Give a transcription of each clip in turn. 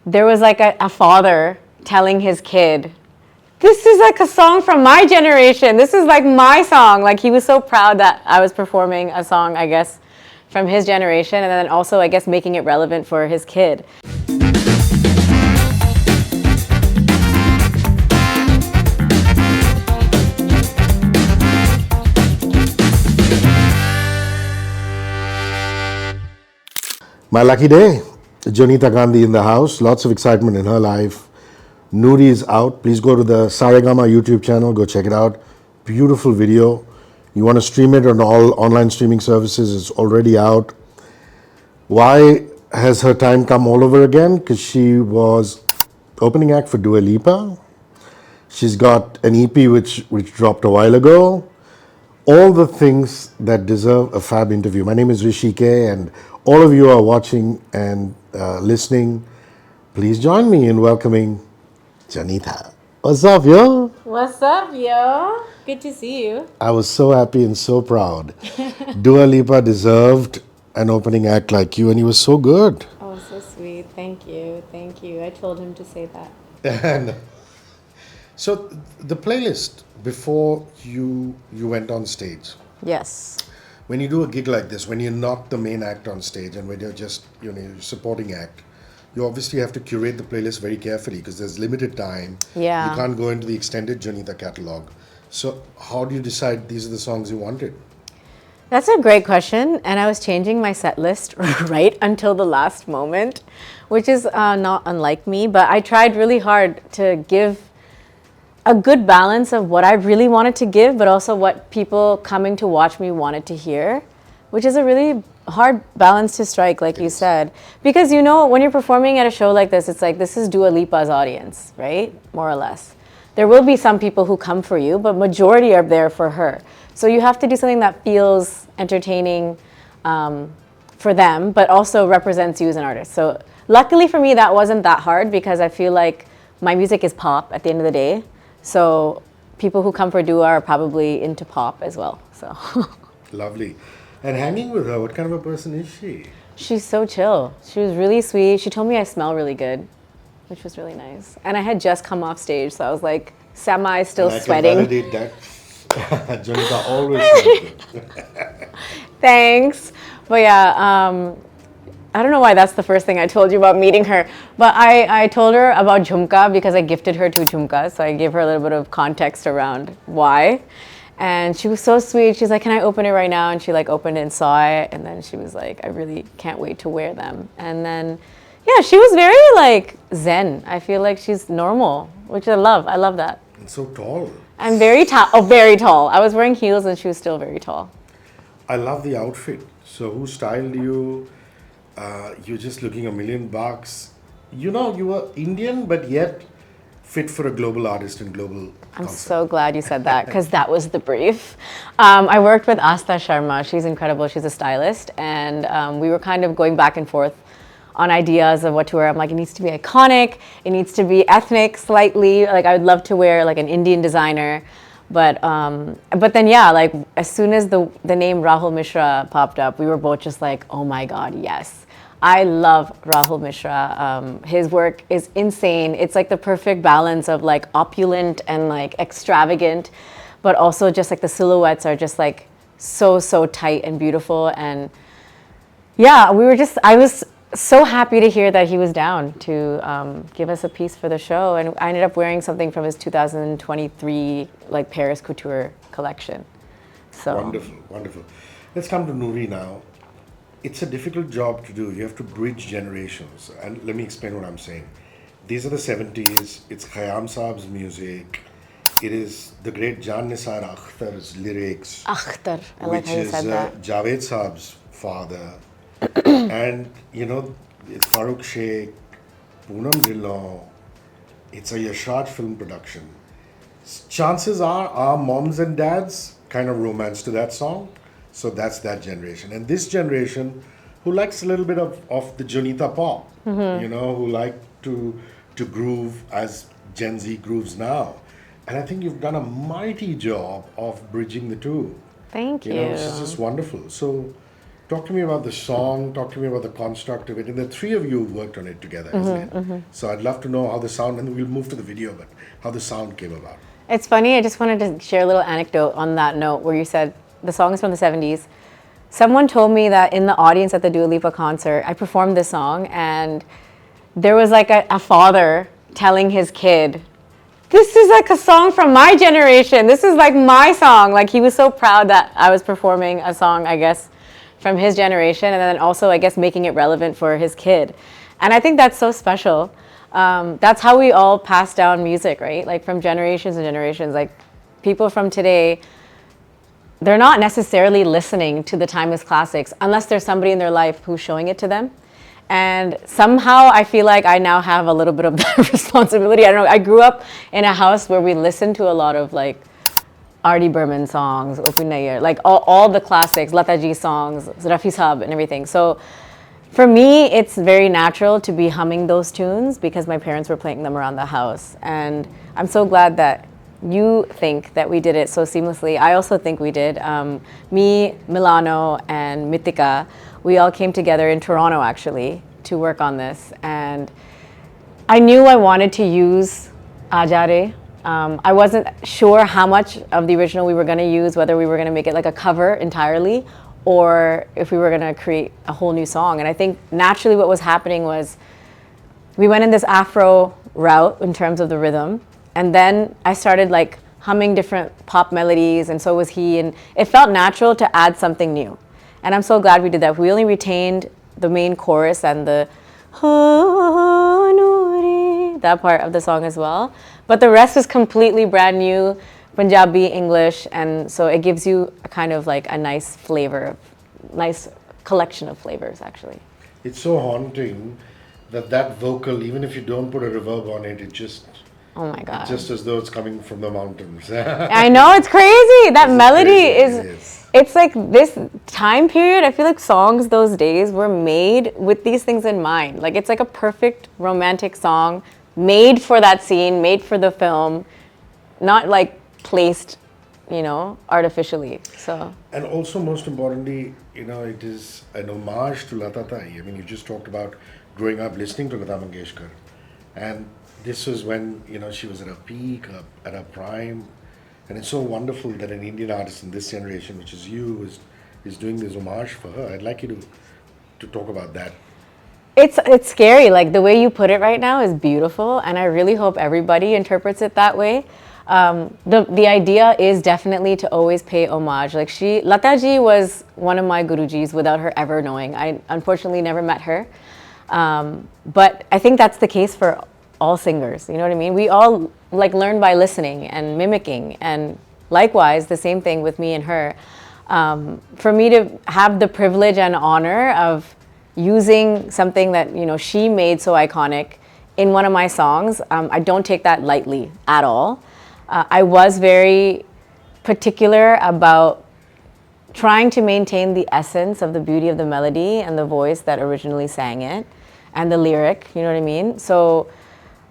there was like a father telling his kid, this is like a song from my generation. This is like my song. Like he was so proud that I was performing a song, I guess, from his generation, and then also, I guess, making it relevant for his kid. My lucky day. Jonita Gandhi in the house. Lots of excitement in her life. Noorie is out. Please go to the Saregama YouTube channel. Go check it out. Beautiful video. You want to stream it on all online streaming services. It's already out. Why has her time come all over again? Because she was opening act for Dua Lipa. She's got an EP which dropped a while ago. All the things that deserve a fab interview. My name is HRISHI K, and all of you are watching and listening. Please join me in welcoming Jonita. What's up, yo? What's up, yo? Good to see you. I was so happy and so proud. Dua Lipa deserved an opening act like you, and he was so good. Oh, so sweet. Thank you. Thank you. I told him to say that. And so the playlist before you went on stage. Yes. When you do a gig like this, when you're not the main act on stage and when you're just supporting act, you obviously have to curate the playlist very carefully because there's limited time. Yeah. You can't go into the extended Jonita catalog. So how do you decide these are the songs you wanted? That's a great question, and I was changing my set list right until the last moment, which is not unlike me, but I tried really hard to give a good balance of what I really wanted to give, but also what people coming to watch me wanted to hear, which is a really hard balance to strike, like you said. Because when you're performing at a show like this, it's like, this is Dua Lipa's audience, right? More or less. There will be some people who come for you, but majority are there for her. So you have to do something that feels entertaining for them, but also represents you as an artist. So luckily for me, that wasn't that hard because I feel like my music is pop at the end of the day. So people who come for Dua are probably into pop as well. So Lovely. And hanging with her, what kind of a person is she? she's so chill. She was really sweet. She told me I smell really good, which was really nice. And I had just come off stage, so I was like still And sweating. I can validate that. Jonita always smells good. Thanks. But yeah, I don't know why that's the first thing I told you about meeting her, but I told her about Jhumka because I gifted her 2 Jhumkas, so I gave her a little bit of context around why. And she was so sweet. She's like, can I open it right now? And she like opened it and saw it, and then she was like, I really can't wait to wear them. And then, yeah, she was very like zen. I feel like she's normal, which I love. I love that. And so tall. I'm very tall. Oh, very tall. I was wearing heels and she was still very tall. I love the outfit. So who styled you? You're just looking $1,000,000. You were Indian, but yet fit for a global artist and global I'm concept. so glad you said that because that was the brief. I worked with Asta Sharma. She's incredible. She's a stylist. And we were kind of going back and forth on ideas of what to wear. I'm like, it needs to be iconic. It needs to be ethnic slightly. Like I would love to wear like an Indian designer. But then, yeah, like as soon as the name Rahul Mishra popped up, we were both just like, oh my God, yes. I love Rahul Mishra. His work is insane. It's like the perfect balance of like opulent and like extravagant, but also just like the silhouettes are just like so tight and beautiful. And yeah, I was so happy to hear that he was down to give us a piece for the show. And I ended up wearing something from his 2023 like Paris Couture collection. So Wonderful, wonderful. Let's come to Noorie now. It's a difficult job to do. You have to bridge generations. And let me explain what I'm saying. These are the 70s. It's Khayyam Saab's music. It is the great Jan Nisar Akhtar's lyrics. Akhtar, I like which how you is said that. Javed Saab's father. And, it's Farooq Sheikh, Poonam Dillon. It's a Yashraj film production. Chances are our moms and dads kind of romance to that song. So that's that generation. And this generation who likes a little bit of the Jonita pop, who like to groove as Gen Z grooves now. And I think you've done a mighty job of bridging the two. Thank you. It's just wonderful. So Talk to me about the song, talk to me about the construct of it. And the three of you worked on it together, isn't it? So I'd love to know how the sound, and we'll move to the video, but how the sound came about. It's funny, I just wanted to share a little anecdote on that note where you said the song is from the 70s. Someone told me that in the audience at the Dua Lipa concert, I performed this song, and there was like a father telling his kid, this is like a song from my generation. This is like my song. Like he was so proud that I was performing a song, I guess, from his generation, and then also, I guess, making it relevant for his kid. And I think that's so special. That's how we all pass down music, right? Like from generations and generations. Like people from today, they're not necessarily listening to the timeless classics unless there's somebody in their life who's showing it to them. And somehow I feel like I now have a little bit of that responsibility. I don't know. I grew up in a house where we listened to a lot of like R.D. Burman songs, like all the classics, Lata Ji songs, Rafi Saab and everything. So for me, it's very natural to be humming those tunes because my parents were playing them around the house. And I'm so glad that you think that we did it so seamlessly. I also think we did. Me, Milano, and Mitika, we all came together in Toronto actually to work on this. And I knew I wanted to use Ajare. I wasn't sure how much of the original we were going to use, whether we were going to make it like a cover entirely or if we were going to create a whole new song. And I think naturally what was happening was we went in this Afro route in terms of the rhythm. And then I started like humming different pop melodies, and so was he. And it felt natural to add something new. And I'm so glad we did that. We only retained the main chorus and the Noorie, that part of the song as well. But the rest is completely brand new, Punjabi, English, and so it gives you a kind of like a nice flavor, nice collection of flavors actually. It's so haunting that vocal, even if you don't put a reverb on it, it just, oh my God. It's just as though it's coming from the mountains. I know, it's crazy. That melody crazy. It's like this time period, I feel like songs those days were made with these things in mind. Like it's like a perfect romantic song made for that scene, made for the film, not like placed, artificially. So. And also, most importantly, it is an homage to Lata Tai. I mean, you just talked about growing up listening to Lata Mangeshkar, and this was when she was at her peak, at her prime, and it's so wonderful that an Indian artist in this generation, which is you, is doing this homage for her. I'd like you to talk about that. It's scary. Like the way you put it right now is beautiful, and I really hope everybody interprets it that way. The idea is definitely to always pay homage. Like Lata ji was one of my gurujis without her ever knowing. I unfortunately never met her, but I think that's the case for all singers. You know what I mean? We all like learn by listening and mimicking, and likewise the same thing with me and her. For me to have the privilege and honor of using something that she made so iconic in one of my songs, I don't take that lightly at all. I was very particular about trying to maintain the essence of the beauty of the melody and the voice that originally sang it, and the lyric. You know what I mean? So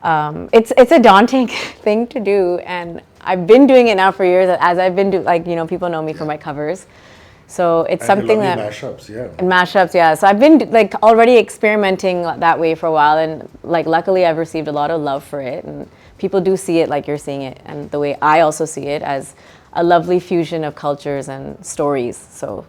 it's a daunting thing to do, and I've been doing it now for years. As I've been people know me for my covers. So it's something that mashups, yeah. And mashups, yeah. So I've been like already experimenting that way for a while, and like luckily I've received a lot of love for it, and people do see it like you're seeing it, and the way I also see it as a lovely fusion of cultures and stories. So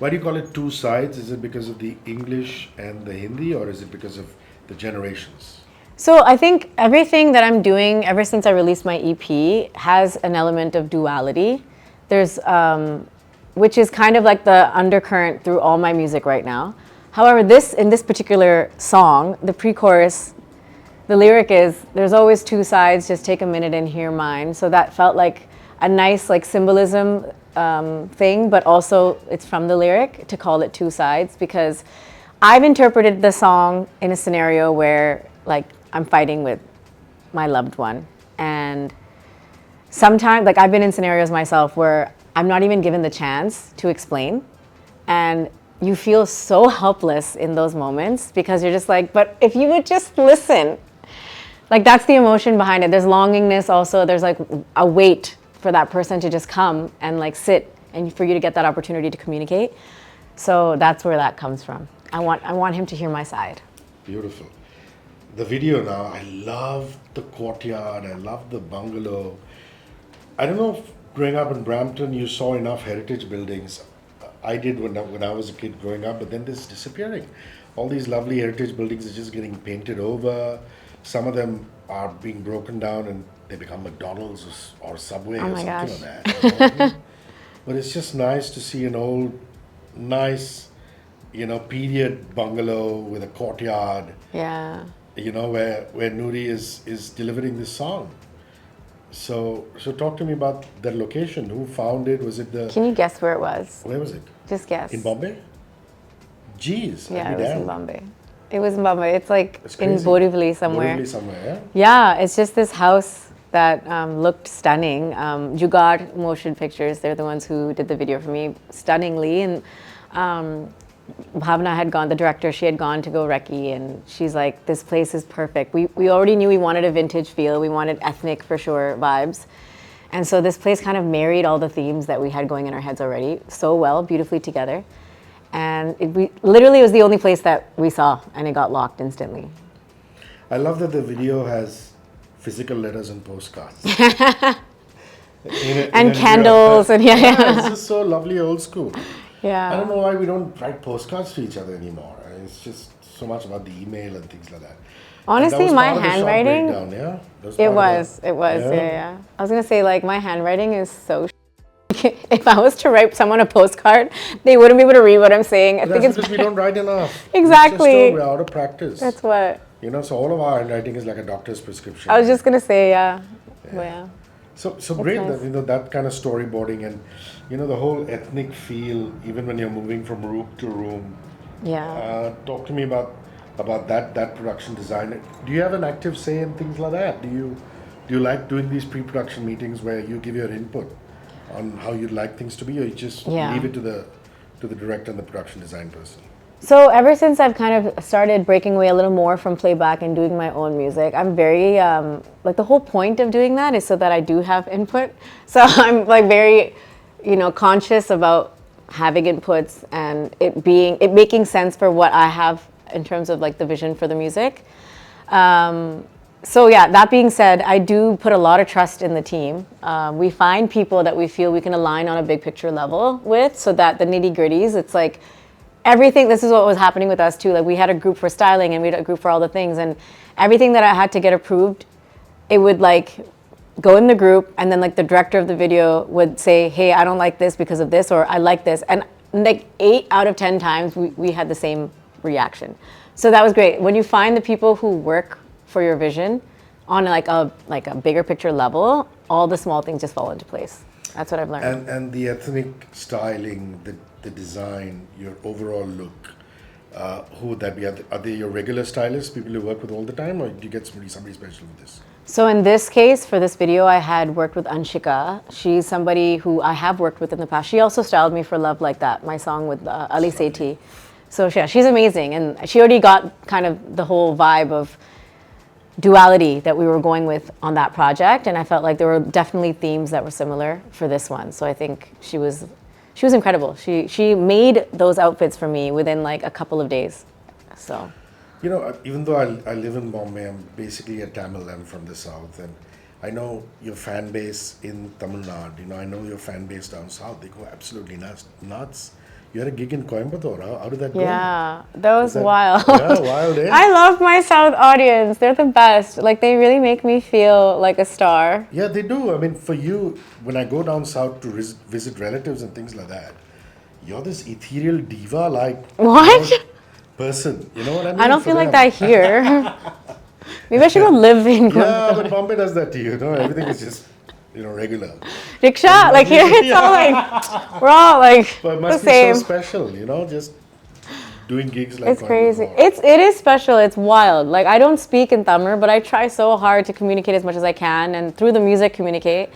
why do you call it two sides? Is it because of the English and the Hindi, or is it because of the generations? So I think everything that I'm doing ever since I released my EP has an element of duality. There's which is kind of like the undercurrent through all my music right now. However, in this particular song, the pre-chorus, the lyric is, there's always two sides, just take a minute and hear mine. So that felt like a nice like symbolism thing, but also it's from the lyric to call it two sides, because I've interpreted the song in a scenario where like I'm fighting with my loved one. And sometimes, like I've been in scenarios myself where I'm not even given the chance to explain. And you feel so helpless in those moments because you're just like, but if you would just listen. Like that's the emotion behind it. There's longingness also. There's like a wait for that person to just come and like sit and for you to get that opportunity to communicate. So that's where that comes from. I want him to hear my side. Beautiful. The video now, I love the courtyard, I love the bungalow. I don't know if growing up in Brampton you saw enough heritage buildings. I did when I was a kid growing up, but then this is disappearing. All these lovely heritage buildings are just getting painted over. Some of them are being broken down and they become McDonald's or Subway Oh or my something gosh. like that. You know what I mean? But it's just nice to see an old, nice, period bungalow with a courtyard, Yeah. where Noorie is delivering this song. So talk to me about that location. Who found it? Was it Can you guess where it was? where was it? Just guess. In Bombay? Jeez, Yeah, I'd it be was in damned. Bombay. It was in Bombay. It's like It's in crazy. Borivali somewhere. Borivali somewhere, Yeah, it's just this house that looked stunning. Jugaad Motion Pictures, they're the ones who did the video for me stunningly. And Bhavna had gone, the director, she had gone to go recce, and she's like, this place is perfect. We already knew we wanted a vintage feel. We wanted ethnic, for sure, vibes. And so this place kind of married all the themes that we had going in our heads already so well, beautifully together. And literally, it was the only place that we saw, and it got locked instantly. yeah. I love that the video has physical letters and postcards. And candles, and yeah. It's just so lovely old school. Yeah. I don't know why we don't write postcards to each other anymore. It's just so much about the email and things like that. Honestly, And that was my part of the short handwriting, breakdown, yeah? That it part of was, yeah. I was gonna say, like, my handwriting is so if I was to write someone a postcard, they wouldn't be able to read what I'm saying. I That's think it's because we don't write enough. Exactly. It's just we're out of practice. that's what So all of our handwriting is like a doctor's prescription. I was just gonna say. Yeah. Well, yeah. So great nice. that that kind of storyboarding and the whole ethnic feel, even when you're moving from room to room. Yeah. Talk to me about that production design. Do you have an active say in things like that? Do you like doing these pre-production meetings where you give your input on how you'd like things to be, or you just Yeah. leave it to the director and the production design person? So ever since I've kind of started breaking away a little more from playback and doing my own music, I'm very like, the whole point of doing that is so that I do have input. So I'm like very, conscious about having inputs and it making sense for what I have in terms of like the vision for the music. So yeah, that being said, I do put a lot of trust in the team. We find people that we feel we can align on a big picture level with, so that the nitty gritties, it's like everything. This is what was happening with us too. Like, we had a group for styling and we had a group for all the things, and everything that I had to get approved, it would like go in the group, and then like the director of the video would say, hey, I don't like this because of this, or I like this. And like 8 out of 10 times we had the same reaction. So that was great. When you find the people who work for your vision on like a bigger picture level, all the small things just fall into place. That's what I've learned. And the ethnic styling, the design, your overall look, who would that be? Are they your regular stylists, people you work with all the time, or do you get somebody special with this? So in this case, for this video, I had worked with HRISHI K. She's somebody who I have worked with in the past. She also styled me for Love Like That, my song with Ali Sethi. So yeah, she's amazing. And she already got kind of the whole vibe of duality that we were going with on that project. And I felt like there were definitely themes that were similar for this one. So I think she was incredible. She made those outfits for me within like a couple of days. So. Even though I live in Bombay, I'm basically a Tamil. I'm from the south, and I know your fan base in Tamil Nadu. I know your fan base down south. They go absolutely nuts. You had a gig in Coimbatore. How did that go? Yeah, that was wild. Yeah, wild, eh? I love my South audience. They're the best. Like, they really make me feel like a star. Yeah, they do. I mean, for you, when I go down south to visit relatives and things like that, you're this ethereal diva like What? person. You know what I mean? I don't For feel like them. that here. Maybe I should go live in Yeah, but Bombay does that to you. Everything is just regular. Rickshaw. Like, here it's all like, we're all like But it the must be same. so special, just doing gigs like It's crazy. Coimbatore. It is special. It's wild. Like, I don't speak in Tamil, but I try so hard to communicate as much as I can, and through the music communicate.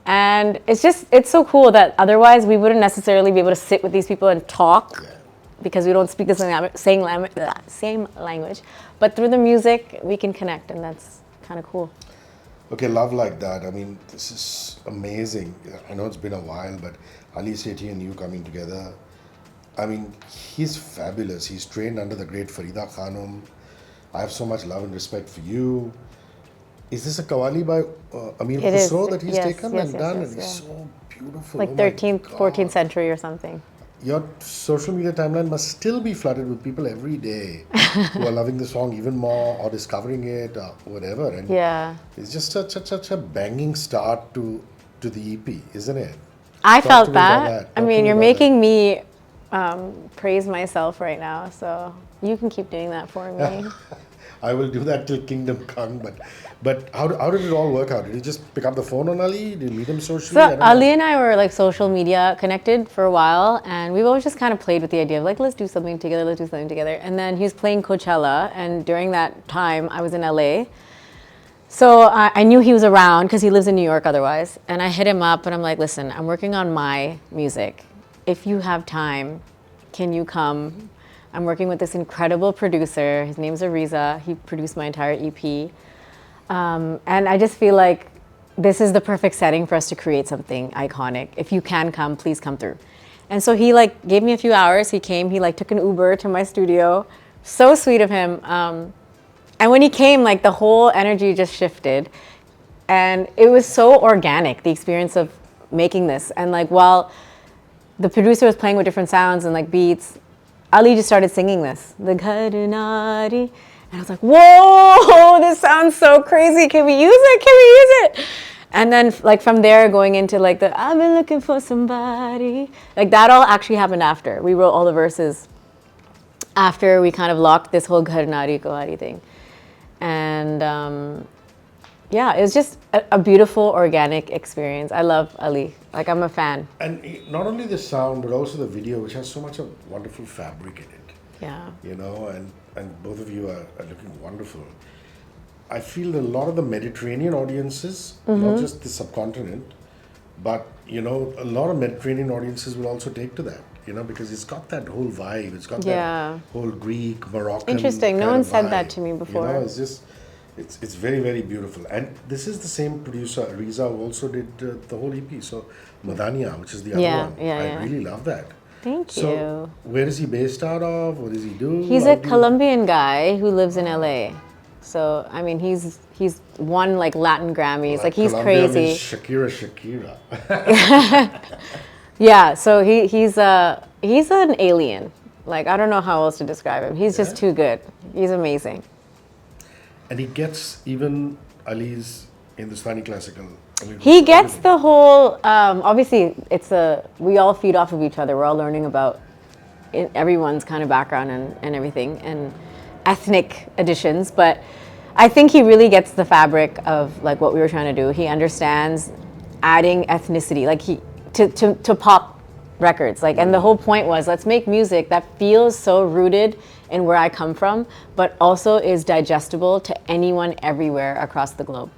And it's so cool that otherwise we wouldn't necessarily be able to sit with these people and talk. Yeah. Because we don't speak the same language, but through the music we can connect, and that's kind of cool. Okay, Love Like That. I mean, this is amazing. I know it's been a while, but Ali Sethi and you coming together. I mean, he's fabulous. He's trained under the great Farida Khanum. I have so much love and respect for you. Is this a Qawwali by Amir It is. Khusro that he's Yes, taken yes, and yes, done? yes, And he's yeah. so beautiful. Like Oh my 13th, 14th God. century or something. Your social media timeline must still be flooded with people every day who are loving the song even more or discovering it or whatever. And Yeah. it's just such a banging start to the EP, isn't it? I Talk to felt me about that. that. I Talk to mean, me you're about that. making me praise myself right now, so you can keep doing that for me. I will do that till kingdom come. But how did it all work out? Did you just pick up the phone on Ali? Did you meet him socially? So I don't Ali know. and I were like social media connected for a while, and we've always just kind of played with the idea of like, let's do something together, let's do something together. And then he was playing Coachella, and during that time, I was in LA. So I knew he was around because he lives in New York otherwise. And I hit him up and I'm like, listen, I'm working on my music. If you have time, can you come? I'm working with this incredible producer. His name's Ariza. He produced my entire EP. And I just feel like this is the perfect setting for us to create something iconic. If you can come, please come through. And so he like gave me a few hours. He came, he like took an Uber to my studio. So sweet of him. And when he came, like the whole energy just shifted. And it was so organic, the experience of making this. And like while the producer was playing with different sounds and like beats, Ali just started singing this, the Ghadinari. And I was like, whoa, this sounds so crazy. Can we use it? Can we use it? And then like from there going into like the I've been looking for somebody. Like that all actually happened after. We wrote all the verses after we kind of locked this whole Ghadinari Kohari thing. And yeah, it was just a beautiful organic experience. I love Ali. Like I'm a fan. And not only the sound, but also the video, which has so much of wonderful fabric in it. Yeah. You know, and both of you are looking wonderful. I feel a lot of the Mediterranean audiences, not just the subcontinent, but you know, a lot of Mediterranean audiences will also take to that. You know, because it's got that whole vibe. It's got Yeah. that whole Greek, Moroccan. Interesting. No kind one of said that vibe. to me before. You know, it's just, it's very, very beautiful. And this is the same producer, Riza, who also did the whole EP. So, Madania, which is the other Yeah, one. yeah, I yeah. really love that. Thank So, you. where is he based out of? What does he do? He's How a do you- Colombian guy who lives in LA. So I mean, he's won like Latin Grammys. Like he's Colombia crazy. means Shakira. Yeah. So he's an alien. Like I don't know how else to describe him. He's just too good. He's amazing. And he gets even Ali's Hindustani classical. I mean, He gets the whole. Obviously, we all feed off of each other. We're all learning about everyone's kind of background and everything and ethnic additions. But I think he really gets the fabric of like what we were trying to do. He understands adding ethnicity, like to pop records. Like, and the whole point was let's make music that feels so rooted in where I come from, but also is digestible to anyone everywhere across the globe.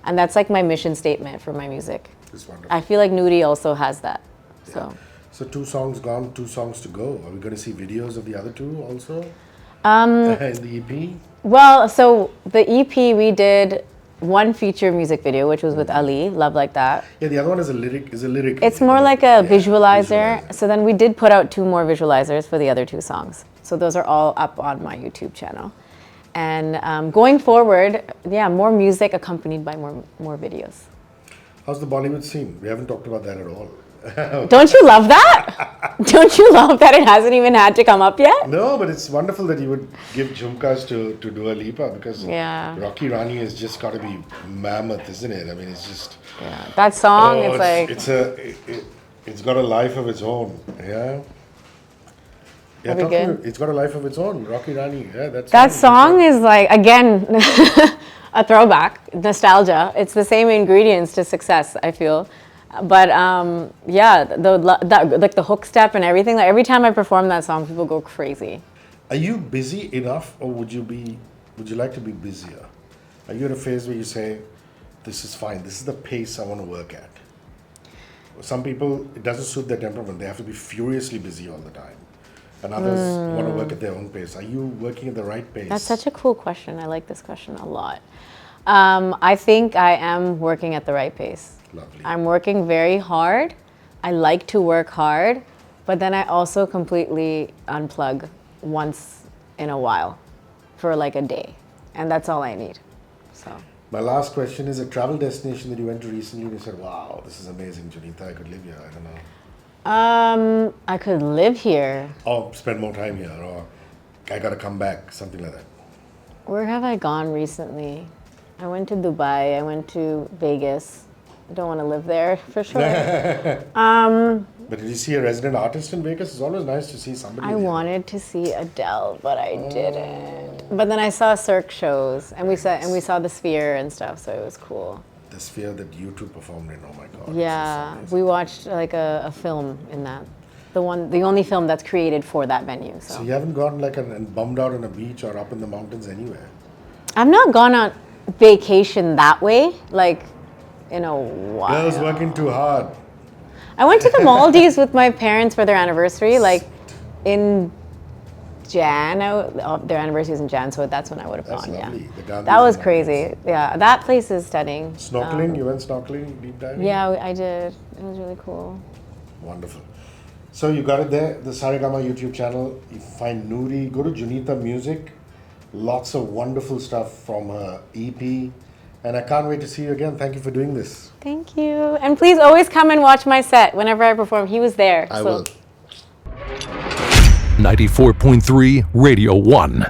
And that's like my mission statement for my music. It's wonderful. I feel like Noorie also has that. So. So 2 songs gone, 2 songs to go. Are we going to see videos of the other 2 also? In the EP? Well, so the EP we did one feature music video, which was with Ali, Love Like That. Yeah, the other one is a lyric. It's more like a visualizer. So then we did put out 2 more visualizers for the other 2 songs. So those are all up on my YouTube channel. And going forward, yeah, more music accompanied by more videos. How's the Bollywood scene? We haven't talked about that at all. Don't you love that? Don't you love that it hasn't even had to come up yet? No, but it's wonderful that you would give Jhumkas to Dua Lipa because Yeah. Rocky Rani has just got to be mammoth, isn't it? I mean, it's just... Yeah, that song, it's like... It's got a life of its own, yeah? Yeah, That'd be good. it's got a life of its own, Rocky Rani, yeah, That song is like, again, a throwback, nostalgia. It's the same ingredients to success, I feel. But yeah, like the hook step and everything, like every time I perform that song, people go crazy. Are you busy enough or would you like to be busier? Are you at a phase where you say, this is fine, this is the pace I want to work at? Some people, it doesn't suit their temperament, they have to be furiously busy all the time. And others want to work at their own pace. Are you working at the right pace? That's such a cool question. I like this question a lot. I think I am working at the right pace. Lovely. I'm working very hard. I like to work hard, But then I also completely unplug once in a while for like a day. And that's all I need. So. My last question is a travel destination that you went to recently and you said, wow, this is amazing, Jonita, I could live here. I don't know. I could live here. Or spend more time here, or I gotta come back, something like that. Where have I gone recently? I went to Dubai, I went to Vegas. I don't want to live there for sure. But did you see a resident artist in Vegas? It's always nice to see somebody. I there. wanted to see Adele, but I didn't. But then I saw Cirque shows, and we saw the Sphere and stuff, so it was cool. The Sphere that you two performed in, oh my god. Yeah, we watched like a film in that. The only film that's created for that venue. So you haven't gone like and bummed out on a beach or up in the mountains anywhere? I've not gone on vacation that way, like in a while. Girls working too hard. I went to the Maldives with my parents for their anniversary, like in Jan. Their anniversary is in Jan, so that's when I would have That's gone. lovely. Yeah, The Gandhis that was and crazy. Yeah, that place is stunning. Snorkeling? You went snorkeling, deep diving? Yeah, I did. It was really cool. Wonderful. So you got it there, the Saregama YouTube channel. You find Noorie. Go to Jonita Music. Lots of wonderful stuff from her EP. And I can't wait to see you again. Thank you for doing this. Thank you. And please always come and watch my set whenever I perform. He was there. I will. 94.3 Radio 1.